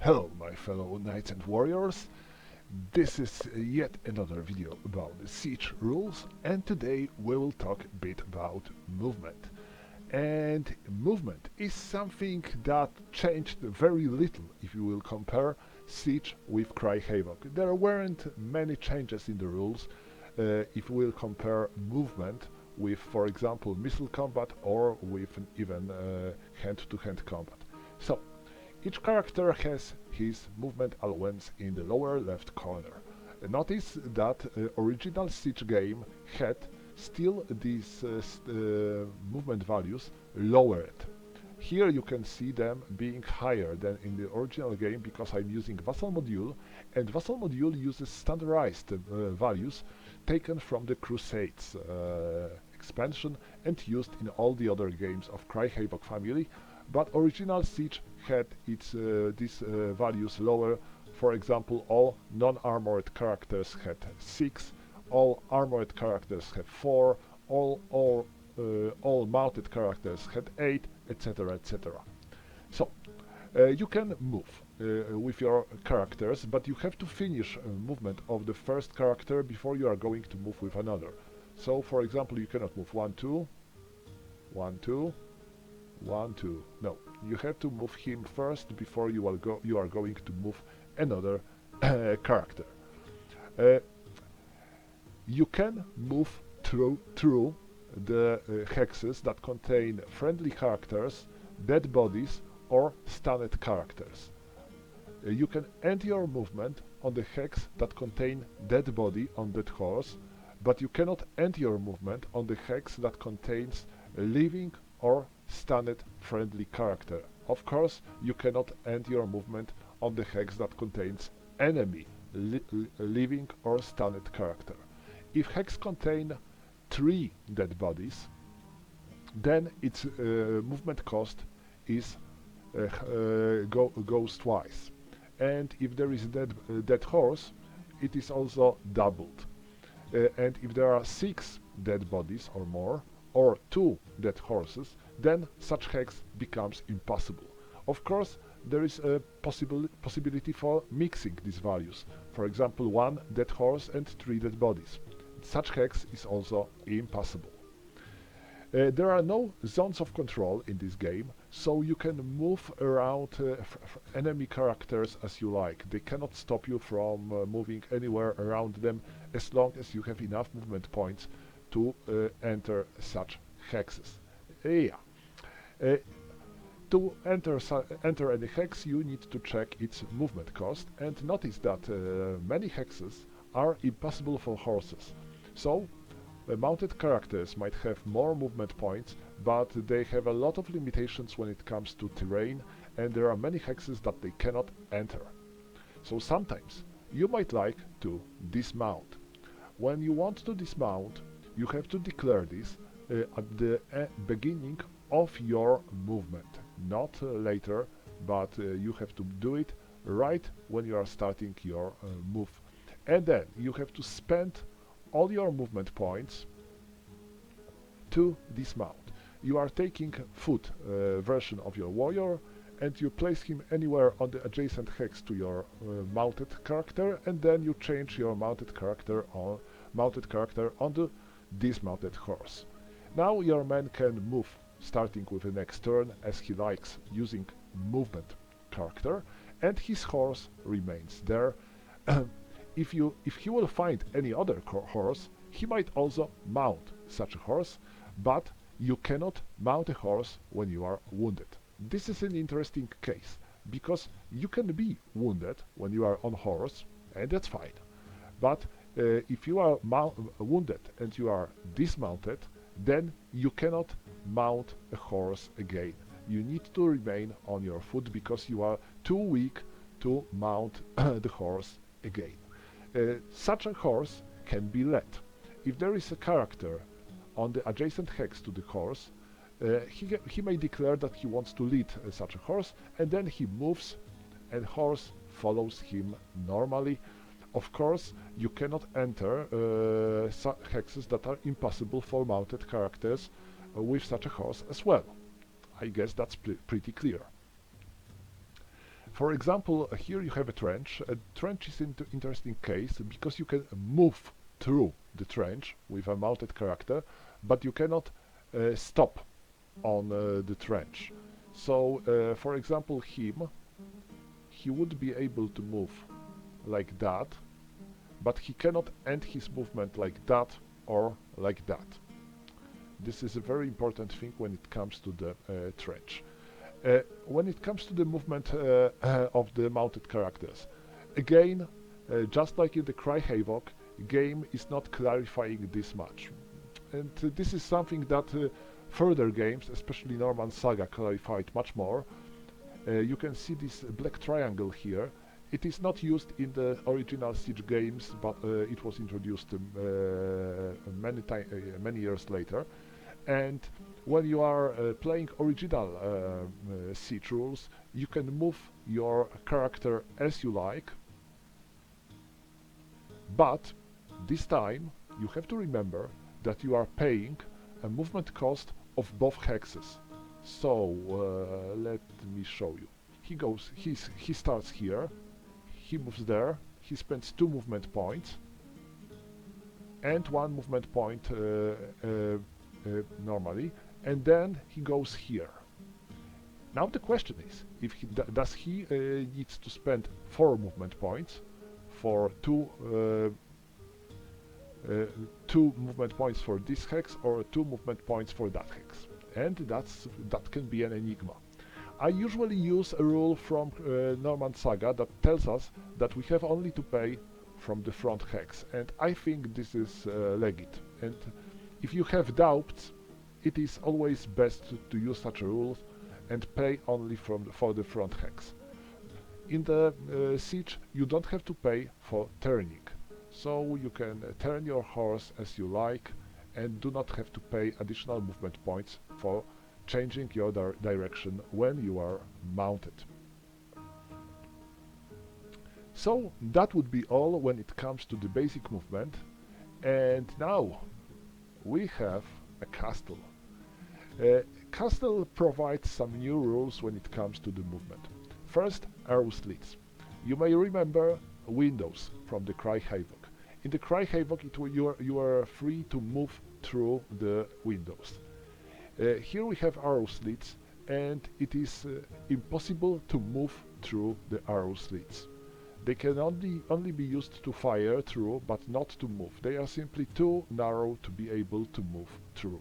Hello my fellow knights and warriors, this is yet another video about the siege rules, and today we will talk a bit about movement. And movement is something that changed very little if you will compare siege with Cry Havoc. There weren't many changes in the rules if we will compare movement with, for example, missile combat or with even hand-to-hand combat. So each character has his movement allowance in the lower left corner. Notice that original Siege game had still these movement values lowered. Here you can see them being higher than in the original game because I'm using Vassal module, and Vassal module uses standardized values taken from the Crusades expansion and used in all the other games of Cry Havoc family, but original Siege had these values lower. For example, all non-armored characters had 6, all armored characters had 4, all mounted characters had 8, etc, etc. So, you can move with your characters, but you have to finish movement of the first character before you are going to move with another. So, for example, you cannot move 1, 2, 1, 2, 1, 2. No, you have to move him first before you are going to move another character. You can move through the hexes that contain friendly characters, dead bodies, or stunned characters. You can end your movement on the hex that contain dead body on dead horse, but you cannot end your movement on the hex that contains living or stunned friendly character. Of course, you cannot end your movement on the hex that contains enemy living or stunned character. If hex contain 3 dead bodies, then its movement cost is goes twice. And if there is a dead horse, it is also doubled. And if there are 6 dead bodies or more, or 2 dead horses, then such hex becomes impossible. Of course, there is a possibility for mixing these values. For example, 1 dead horse and 3 dead bodies. Such hex is also impossible. There are no zones of control in this game, so you can move around enemy characters as you like. They cannot stop you from moving anywhere around them as long as you have enough movement points to enter such hexes. To enter any hex, you need to check its movement cost, and notice that many hexes are impossible for horses. So, mounted characters might have more movement points, but they have a lot of limitations when it comes to terrain, and there are many hexes that they cannot enter. So sometimes you might like to dismount. When you want to dismount, you have to declare this at the beginning of your movement, not later, but you have to do it right when you are starting your move. And then you have to spend all your movement points to dismount. You are taking foot version of your warrior, and you place him anywhere on the adjacent hex to your mounted character, and then you change your mounted character on the dismounted horse. Now your man can move starting with the next turn as he likes using movement character, and his horse remains there. If he will find any other horse, he might also mount such a horse, but you cannot mount a horse when you are wounded. This is an interesting case, because you can be wounded when you are on horse, and that's fine. But if you are wounded and you are dismounted, then you cannot mount a horse again. You need to remain on your foot because you are too weak to mount the horse again. Such a horse can be led. If there is a character on the adjacent hex to the horse, he may declare that he wants to lead such a horse, and then he moves and horse follows him normally. Of course, you cannot enter hexes that are impossible for mounted characters with such a horse as well. I guess that's pretty clear. For example, here you have a trench. A trench is an interesting case because you can move through the trench with a mounted character, but you cannot stop on the trench. So, for example, he would be able to move like that, but he cannot end his movement like that or like that. This is a very important thing when it comes to the trench. When it comes to the movement of the mounted characters, again, just like in the Cry Havoc, game is not clarifying this much. And this is something that further games, especially Norman Saga, clarified much more. You can see this black triangle here. It is not used in the original Siege games, but it was introduced many years later. And when you are playing original Siege rules, you can move your character as you like, but this time you have to remember that you are paying a movement cost of both hexes. So let me show you. He starts here, he moves there, he spends 2 movement points and 1 movement point normally, and then he goes here. Now the question is, if he does he needs to spend 4 movement points for 2 movement points for this hex or 2 movement points for that hex, and that can be an enigma. I usually use a rule from Norman Saga that tells us that we have only to pay from the front hex, and I think this is legit. And if you have doubts, it is always best to use such a rule and pay only for the front hex. In the Siege, you don't have to pay for turning, so you can turn your horse as you like and do not have to pay additional movement points for changing your direction when you are mounted. So that would be all when it comes to the basic movement, and now we have a castle. Castle provides some new rules when it comes to the movement. First, arrow slits. You may remember windows from the Cry Havoc. In the Cry Havoc, you are free to move through the windows. Here we have arrow slits, and it is impossible to move through the arrow slits. They can only be used to fire through, but not to move. They are simply too narrow to be able to move through.